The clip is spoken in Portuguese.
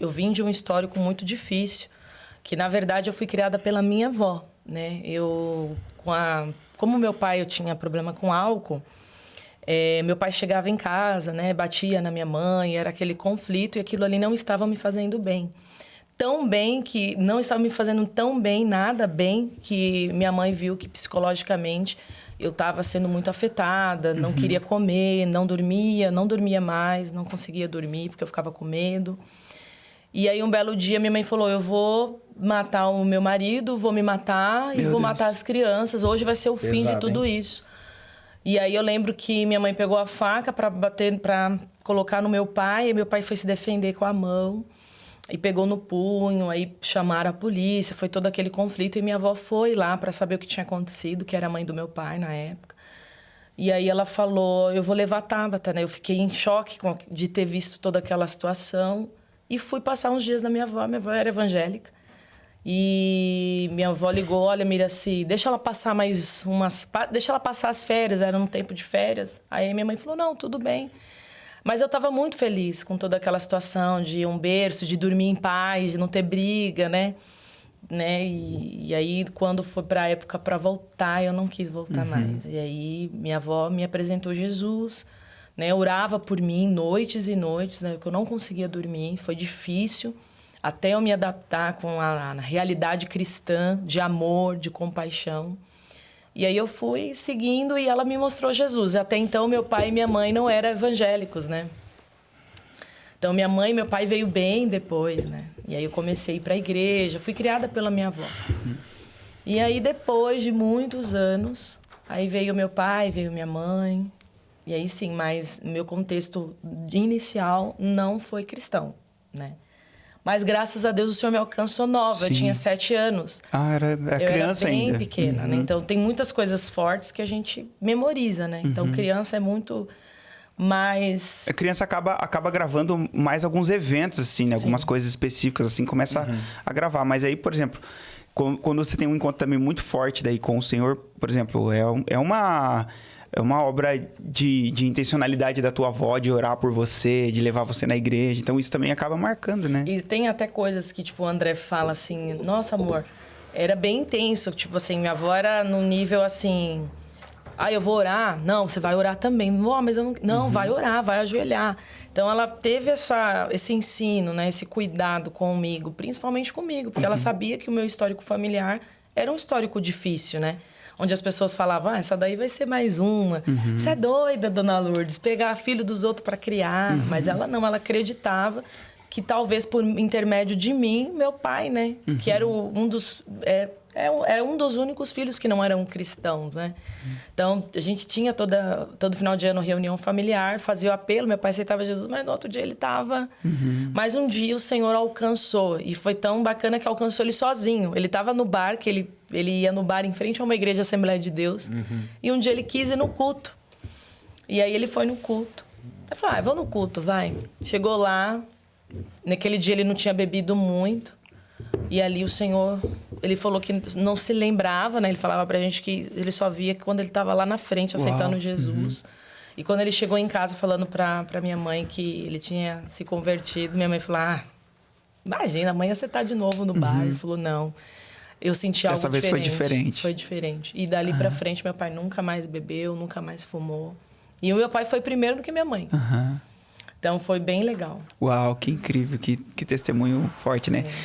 eu vim de um histórico muito difícil, que na verdade eu fui criada pela minha avó, né? Como meu pai eu tinha problema com álcool, meu pai chegava em casa, né? Batia na minha mãe, era aquele conflito e aquilo ali não estava me fazendo bem. Tão bem que não estava me fazendo tão bem, nada bem, que minha mãe viu que psicologicamente eu estava sendo muito afetada, não queria comer, não dormia mais, não conseguia dormir porque eu ficava com medo. E aí, um belo dia, minha mãe falou, eu vou matar o meu marido, vou me matar e vou matar as crianças. Hoje vai ser o fim de tudo isso. E aí, eu lembro que minha mãe pegou a faca para colocar no meu pai. E meu pai foi se defender com a mão. E pegou no punho, aí chamaram a polícia. Foi todo aquele conflito. E minha avó foi lá para saber o que tinha acontecido, que era a mãe do meu pai na época. E aí, ela falou, eu vou levar a Tabata, né? Eu fiquei em choque de ter visto toda aquela situação. E fui passar uns dias na minha avó era evangélica. E minha avó ligou, olha, Miraci, deixa ela passar deixa ela passar as férias, era num tempo de férias. Aí minha mãe falou, não, tudo bem. Mas eu estava muito feliz com toda aquela situação de um berço, de dormir em paz, de não ter briga, né? E aí, quando foi para a época para voltar, eu não quis voltar mais. E aí, minha avó me apresentou Jesus, né? Orava por mim noites e noites, né? Porque eu não conseguia dormir, foi difícil até eu me adaptar com a realidade cristã de amor, de compaixão. E aí eu fui seguindo e ela me mostrou Jesus. Até então, meu pai e minha mãe não eram evangélicos, né? Então, minha mãe e meu pai veio bem depois, né? E aí eu comecei a ir para a igreja, fui criada pela minha avó. E aí, depois de muitos anos, aí veio meu pai, veio minha mãe. E aí sim, mas meu contexto inicial não foi cristão, né? Mas graças a Deus o Senhor me alcançou nova. Sim. Eu tinha 7 anos. Ah, era criança ainda. Eu era bem pequena, né? Então tem muitas coisas fortes que a gente memoriza, né? Então criança é muito mais... A criança acaba gravando mais alguns eventos, assim, né? Algumas coisas específicas, assim, começa a gravar. Mas aí, por exemplo, quando você tem um encontro também muito forte daí com o Senhor, por exemplo, é uma obra de intencionalidade da tua avó, de orar por você, de levar você na igreja. Então, isso também acaba marcando, né? E tem até coisas que, tipo, o André fala assim... Nossa, amor, era bem intenso. Tipo assim, minha avó era num nível assim... Ah, eu vou orar? Não, você vai orar também. Vó, mas eu não... Não, vai orar, vai ajoelhar. Então, ela teve esse ensino, né? Esse cuidado comigo, principalmente comigo. Porque ela sabia que o meu histórico familiar era um histórico difícil, né? Onde as pessoas falavam, essa daí vai ser mais uma. Você é doida, dona Lourdes, pegar filho dos outros para criar. Mas ela não, ela acreditava que talvez por intermédio de mim, meu pai, né? Que era um dos... Era um dos únicos filhos que não eram cristãos, né? Então, a gente tinha todo final de ano reunião familiar, fazia o apelo, meu pai aceitava Jesus, mas no outro dia ele estava... Mas um dia o Senhor alcançou, e foi tão bacana que alcançou ele sozinho. Ele estava no bar, que ele ia no bar em frente a uma igreja Assembleia de Deus, e um dia ele quis ir no culto. E aí ele foi no culto. Eu falei, vou no culto, vai. Chegou lá, naquele dia ele não tinha bebido muito, e ali o Senhor, ele falou que não se lembrava, né? Ele falava pra gente que ele só via quando ele estava lá na frente, aceitando Jesus. E quando ele chegou em casa falando pra minha mãe que ele tinha se convertido, minha mãe falou, imagina, amanhã você tá de novo no bar. Ele falou, não. Eu senti algo diferente. Dessa vez foi diferente. Foi diferente. E dali pra frente, meu pai nunca mais bebeu, nunca mais fumou. E o meu pai foi primeiro do que minha mãe. Então, foi bem legal. Uau, que incrível, que testemunho forte, né?